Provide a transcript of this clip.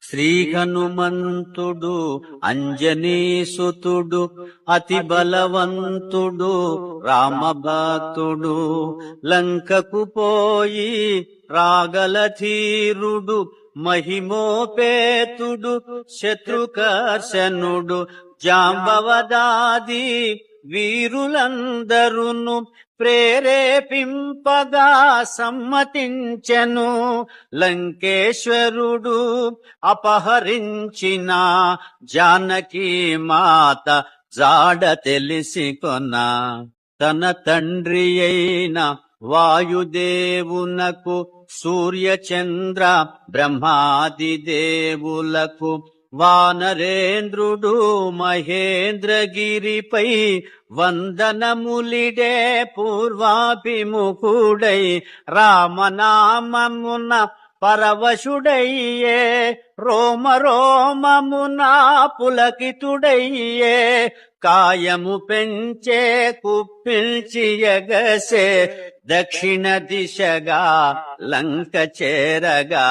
శ్రీ హనుమంతుడు అంజనీసుతుడు అతి బలవంతుడు రామభక్తుడు లంకకు పోయి రాగల ధీరుడు మహిమోపేతుడు శత్రుకర్షణుడు జాంబవదాది వీరులందరును ప్రేరేపింపగా సమ్మతించెను. లంకేశ్వరుడు అపహరించిన జానకీ మాత జాడ తెలిసి కొన తన తండ్రి అయిన వాయుదేవునకు సూర్యచంద్ర బ్రహ్మాది దేవులకు వానరేంద్రుడు మహేంద్రగిరిపై వందనములిడే పూర్వాభిముఖుడై రామనామమున పరవశుడయ్యే రోమ రోమమున పులకితుడయ్యే కాయము పెంచే కుప్పిల్చి ఎగసే దక్షిణ దిశగా లంక చేరగా